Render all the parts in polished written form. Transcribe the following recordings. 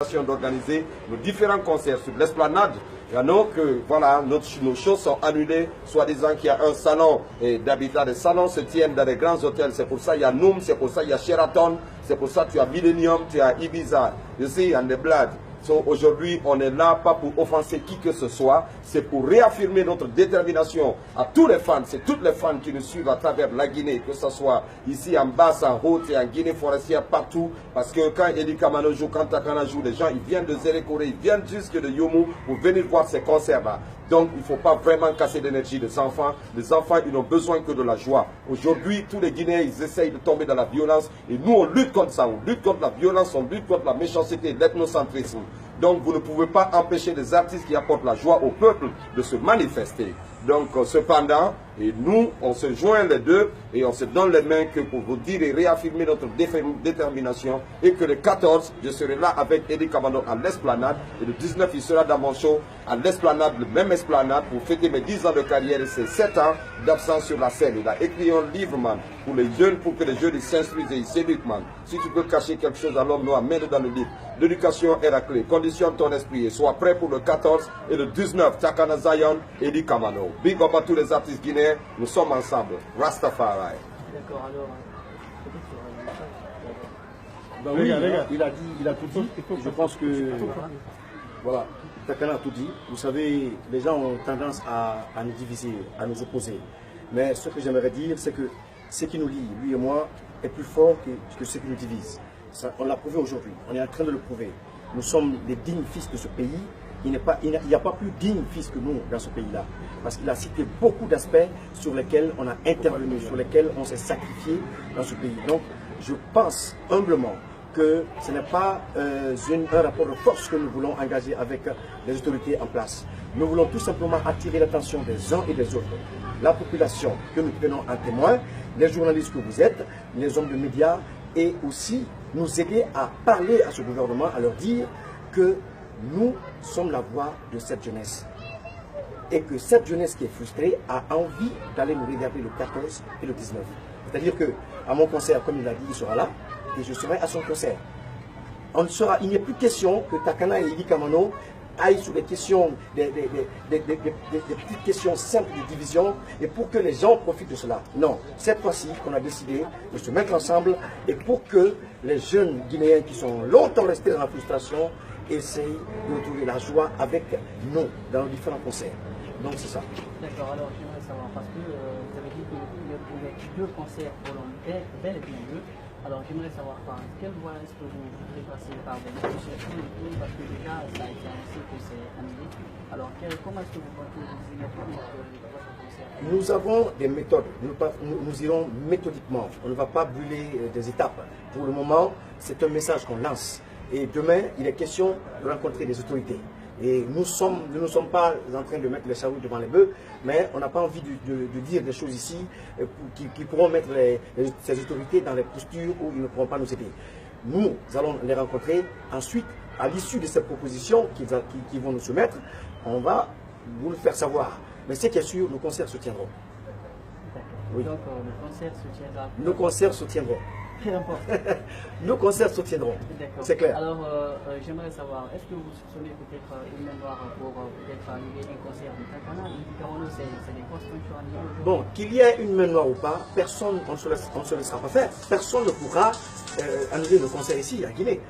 détermination d'organiser nos différents concerts sur l'esplanade. Donc voilà, nos shows sont annulés, soi-disant qu'il y a un salon d'habitat. Les salons se tiennent dans des grands hôtels, c'est pour ça il y a Noom, c'est pour ça il y a Sheraton, c'est pour ça tu as Millennium, tu as Ibiza, you see, and the Blood. So, aujourd'hui, on est là pas pour offenser qui que ce soit, c'est pour réaffirmer notre détermination à tous les fans, c'est toutes les fans qui nous suivent à travers la Guinée, que ce soit ici en Basse, en Haute et en Guinée forestière, partout. Parce que quand Eddie Kamano joue, quand Takana joue, les gens ils viennent de Zérékoré, ils viennent jusque de Yomu pour venir voir ces concerts-là. Donc, il ne faut pas vraiment casser l'énergie des enfants. Les enfants, ils n'ont besoin que de la joie. Aujourd'hui, tous les Guinéens, ils essayent de tomber dans la violence. Et nous, on lutte contre ça. On lutte contre la violence, on lutte contre la méchanceté, l'ethnocentrisme. Donc, vous ne pouvez pas empêcher les artistes qui apportent la joie au peuple de se manifester. Donc, cependant, et nous, on se joint les deux et on se donne les mains que pour vous dire et réaffirmer notre détermination. Et que le 14, je serai là avec Eddie Kamano à l'Esplanade. Et le 19, il sera dans mon show à l'Esplanade, le même Esplanade, pour fêter mes 10 ans de carrière et ses 7 ans d'absence sur la scène. Il a écrit un livre, man, pour les jeunes, pour que les jeunes ils s'instruisent et ils s'éduquent, man. Si tu peux cacher quelque chose à l'homme noir, mets-le dans le livre. L'éducation est la clé. Conditionne ton esprit et sois prêt pour le 14 et le 19, Takana Zion, Eddie Kamano. Big up à tous les artistes guinéens, nous sommes ensemble. Rastafari. D'accord, alors, Ben oui, il a tout dit. Je pense que, voilà, Takana a tout dit. Vous savez, les gens ont tendance à nous diviser, à nous opposer. Mais ce que j'aimerais dire, c'est que ce qui nous lie, lui et moi, est plus fort que ce qui nous divise. Ça, on l'a prouvé aujourd'hui, on est en train de le prouver. Nous sommes les dignes fils de ce pays. Il n'y a pas plus digne fils que nous dans ce pays-là. Parce qu'il a cité beaucoup d'aspects sur lesquels on a intervenu, sur lesquels on s'est sacrifié dans ce pays. Donc, je pense humblement que ce n'est pas un rapport de force que nous voulons engager avec les autorités en place. Nous voulons tout simplement attirer l'attention des uns et des autres. La population que nous prenons en témoin, les journalistes que vous êtes, les hommes de médias, et aussi nous aider à parler à ce gouvernement, à leur dire que nous sommes la voix de cette jeunesse. Et que cette jeunesse qui est frustrée a envie d'aller nous regarder le 14 et le 19. C'est-à-dire qu'à mon concert, comme il l'a dit, il sera là et je serai à son concert. Il n'y a plus question que Takana et Eddie Kamano aillent sur des questions, des petites questions simples de division et pour que les gens profitent de cela. Non, cette fois-ci, on a décidé de se mettre ensemble et pour que les jeunes Guinéens qui sont longtemps restés dans la frustration essayent de retrouver la joie avec nous dans nos différents concerts. Donc c'est ça. D'accord, alors j'aimerais savoir, parce que vous avez dit qu'il y a 2 concerts volontaires, bel et bien 2. Alors j'aimerais savoir par quelle voie est-ce que vous voulez passer par des négociations et tout, parce que déjà ça a été annoncé que c'est annulé. Alors comment est-ce que vous comptez vous y mettre pour votre concert? Nous avons des méthodes, nous irons méthodiquement, on ne va pas brûler des étapes. Pour le moment, c'est un message qu'on lance. Et demain, il est question de rencontrer des autorités. Et nous ne sommes pas en train de mettre les charrues devant les bœufs, mais on n'a pas envie de dire des choses ici qui pourront mettre ces autorités dans les postures où ils ne pourront pas nous aider. Nous allons les rencontrer. Ensuite, à l'issue de ces propositions qu'ils vont nous soumettre, on va vous le faire savoir. Mais ce qui est sûr, nos concerts se tiendront. Oui. Donc, le concert se tiendra. Nos concerts se tiendront. Très important. Nos concerts se tiendront. C'est clair. Alors, j'aimerais savoir, est-ce que vous soupçonnez peut-être une main noire pour peut-être annuler un concert de Takana? C'est des constructions annuelles. Bon, qu'il y ait une main noire ou pas, personne, on ne se laissera pas faire. Personne ne pourra annuler le concert ici, à Guinée.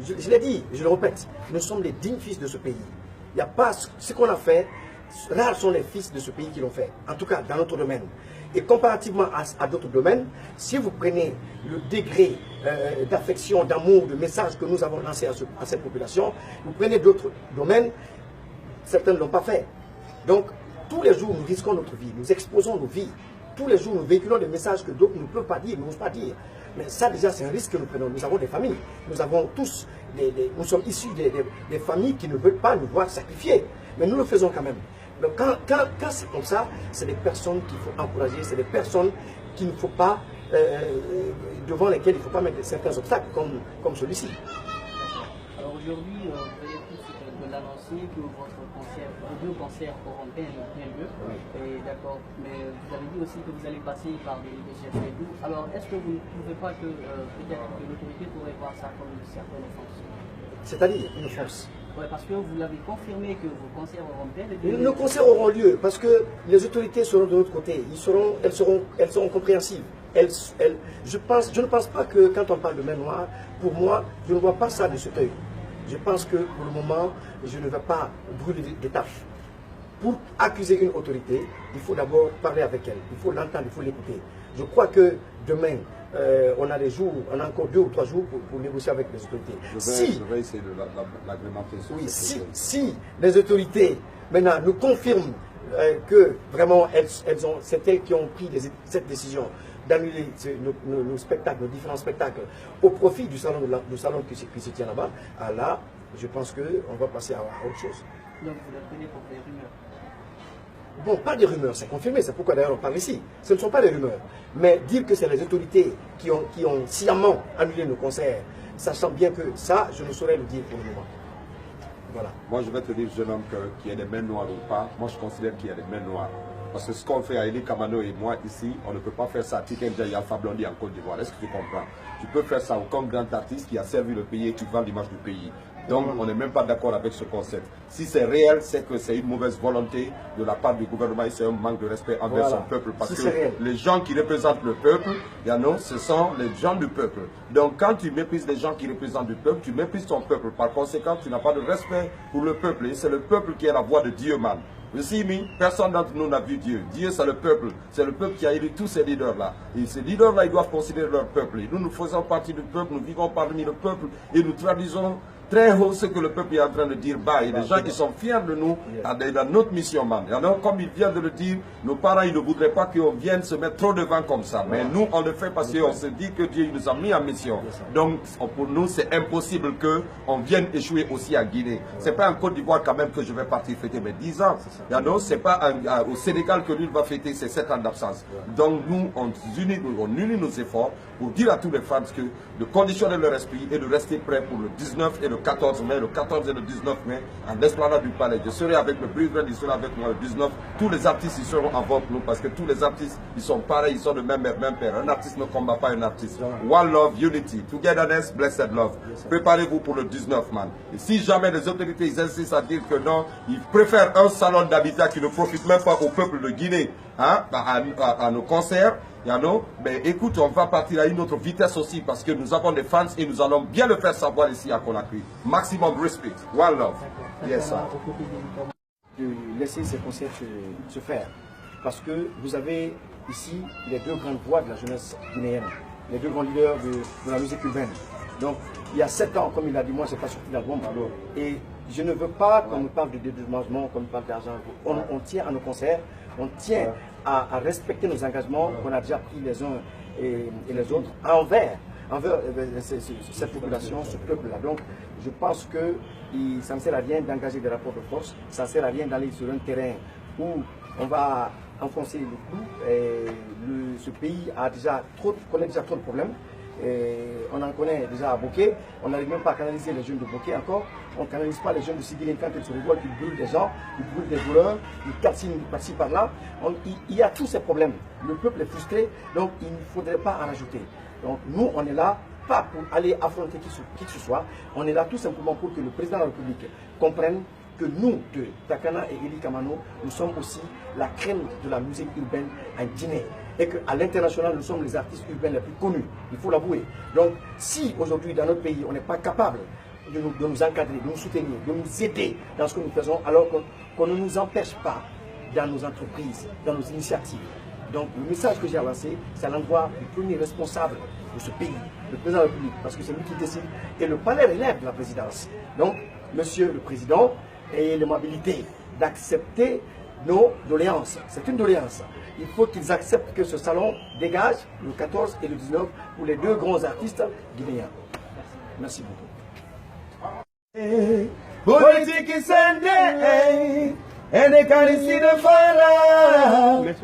Je l'ai dit, je le répète, nous sommes les dignes fils de ce pays. Il n'y a pas ce qu'on a fait, rares sont les fils de ce pays qui l'ont fait, en tout cas dans notre domaine. Et comparativement à d'autres domaines, si vous prenez le degré d'affection, d'amour, de message que nous avons lancé à cette population, vous prenez d'autres domaines, certains ne l'ont pas fait. Donc, tous les jours, nous risquons notre vie, nous exposons nos vies. Tous les jours, nous véhiculons des messages que d'autres ne peuvent pas dire, n'osent pas dire. Mais ça, déjà, c'est un risque que nous prenons. Nous avons des familles. Nous avons tous, nous sommes issus des familles qui ne veulent pas nous voir sacrifier. Mais nous le faisons quand même. Donc quand c'est comme ça, c'est des personnes qu'il faut encourager, c'est des personnes qu'il ne faut pas, devant lesquelles il ne faut pas mettre certains obstacles comme celui-ci. Alors aujourd'hui, vous venez tous de l'annoncer que vos 2 concerts auront bien lieu. Oui. Et d'accord, mais vous avez dit aussi que vous allez passer par des négociations et tout. Alors est-ce que vous ne trouvez pas que peut-être que l'autorité pourrait voir ça comme une certaine offense? C'est-à-dire une force. Oui, parce que vous l'avez confirmé que vos concerts auront bel et bien lieu. Nos concerts auront lieu parce que les autorités seront de notre côté. Elles seront compréhensives. Je ne pense pas que quand on parle de main noire, pour moi, je ne vois pas ça de cet œil. Je pense que pour le moment, je ne vais pas brûler des tâches. Pour accuser une autorité, il faut d'abord parler avec elle. Il faut l'entendre, il faut l'écouter. Je crois que demain, on a des jours, on a encore 2 ou 3 jours pour négocier avec les autorités. Je vais essayer de l'agrémenter. Oui, si les autorités maintenant nous confirment que vraiment c'est elles qui ont pris cette décision d'annuler nos spectacles, nos différents spectacles au profit du salon, qui se tient là-bas, là, je pense qu'on va passer à autre chose. Donc vous le prenez pour des rumeurs? Bon, pas des rumeurs, c'est confirmé, c'est pourquoi d'ailleurs on parle ici. Ce ne sont pas des rumeurs. Mais dire que c'est les autorités qui ont sciemment annulé nos concerts, sachant bien que ça, je ne saurais le dire pour le moment. Voilà. Moi, je vais te dire, jeune homme, qu'il y ait des mains noires ou pas, moi je considère qu'il y a des mains noires. Parce que ce qu'on fait à Eli Kamano et moi ici, on ne peut pas faire ça à Tiken Jah Alpha Blondy en Côte d'Ivoire. Est-ce que tu comprends? Tu peux faire ça comme grand artiste qui a servi le pays et qui vend l'image du pays. Donc, on n'est même pas d'accord avec ce concept. Si c'est réel, c'est que c'est une mauvaise volonté de la part du gouvernement et c'est un manque de respect envers son peuple. Parce que les gens qui représentent le peuple, ce sont les gens du peuple. Donc, quand tu méprises les gens qui représentent du peuple, tu méprises ton peuple. Par conséquent, tu n'as pas de respect pour le peuple. Et c'est le peuple qui est la voix de Dieu, man. You see me? Personne d'entre nous n'a vu Dieu. Dieu, c'est le peuple. C'est le peuple qui a élu tous ces leaders-là. Et ces leaders-là, ils doivent considérer leur peuple. Et nous, nous faisons partie du peuple, nous vivons parmi le peuple et nous traduisons très haut ce que le peuple est en train de dire bas. Il y a des gens qui sont fiers de nous dans notre mission, man. Alors, comme il vient de le dire, nos parents, ils ne voudraient pas qu'on vienne se mettre trop devant comme ça. Mais nous, on le fait parce qu'on se dit que Dieu nous a mis en mission. Donc, pour nous, c'est impossible qu'on vienne échouer aussi en Guinée. C'est pas en Côte d'Ivoire quand même que je vais partir fêter mes 10 ans. C'est pas au Sénégal que lui va fêter ses 7 ans d'absence. Donc, nous, on unit nos efforts pour dire à tous les fans de conditionner leur esprit et de rester prêts pour le 19 et le 14 mai, le 14 et le 19 mai, en esplanade du Palais. Je serai avec le Brisbane, il sera avec moi le 19. Tous les artistes, ils seront avant nous parce que tous les artistes, ils sont pareils, ils sont de même mère, même père. Un artiste ne combat pas un artiste. One love, unity, togetherness, blessed love. Préparez-vous pour le 19, man. Et si jamais les autorités ils insistent à dire que non, ils préfèrent un salon d'habitat qui ne profite même pas au peuple de Guinée, hein, à nos concerts. Ben, écoute, on va partir à une autre vitesse aussi parce que nous avons des fans et nous allons bien le faire savoir ici à Conakry. Maximum respect. One love. Yes, sir. De laisser ces concerts se faire. Parce que vous avez ici les 2 grandes voix de la jeunesse guinéenne, les 2 grands leaders de la musique urbaine. Donc, il y a 7 ans, comme il a dit, moi, je n'ai pas sorti d'album. Et je ne veux pas qu'on me parle de dédommagement, qu'on me parle d'argent. On tient à nos concerts, on tient à respecter nos engagements qu'on a déjà pris les uns et les autres envers cette population, ce peuple-là. Donc, je pense que ça ne sert à rien d'engager des rapports de force, ça ne sert à rien d'aller sur un terrain où on va enfoncer le clou. Ce pays connaît déjà trop de problèmes. On en connaît déjà à Bokeh, on n'arrive même pas à canaliser les jeunes de Bokeh encore, on ne canalise pas les jeunes de Sidine quand ils se révoltent, ils brûlent des gens, ils brûlent des douleurs, ils calcinent par-ci par-là. Il y a tous ces problèmes, le peuple est frustré, donc il ne faudrait pas en rajouter. Donc nous, on est là, pas pour aller affronter qui que ce soit, on est là tout simplement pour que le président de la République comprenne que nous, de Takana et Eli Kamano, nous sommes aussi la crème de la musique urbaine en Guinée. Et qu'à l'international, nous sommes les artistes urbains les plus connus, il faut l'avouer. Donc, si aujourd'hui, dans notre pays, on n'est pas capable de nous encadrer, de nous soutenir, de nous aider dans ce que nous faisons, alors qu'on ne nous empêche pas dans nos entreprises, dans nos initiatives. Donc, le message que j'ai lancé, c'est à l'endroit du premier responsable de ce pays, le président de la République, parce que c'est lui qui décide, et le palais relève de la présidence. Donc, monsieur le président, ayez l'aimabilité d'accepter nos doléances. C'est une doléance. Il faut qu'ils acceptent que ce salon dégage le 14 et le 19 pour les 2 grands artistes guinéens. Merci beaucoup. Politique is Sunday, and they can't see the fire,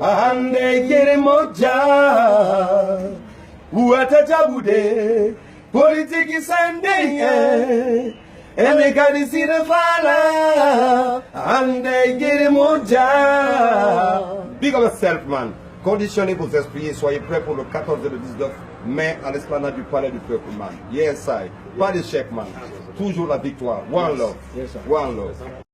and they get moja. Uatajabude, politique is Sunday, and they can't see the fire, and they get moja. Big up yourself, man. Conditionnez vos esprits et soyez prêts pour le 14 et le 19 mai à l'esplanade du Palais du Peuple, man. Yes, I. Pas d'échec, man. toujours la victoire. One love. Yes, sir. One love.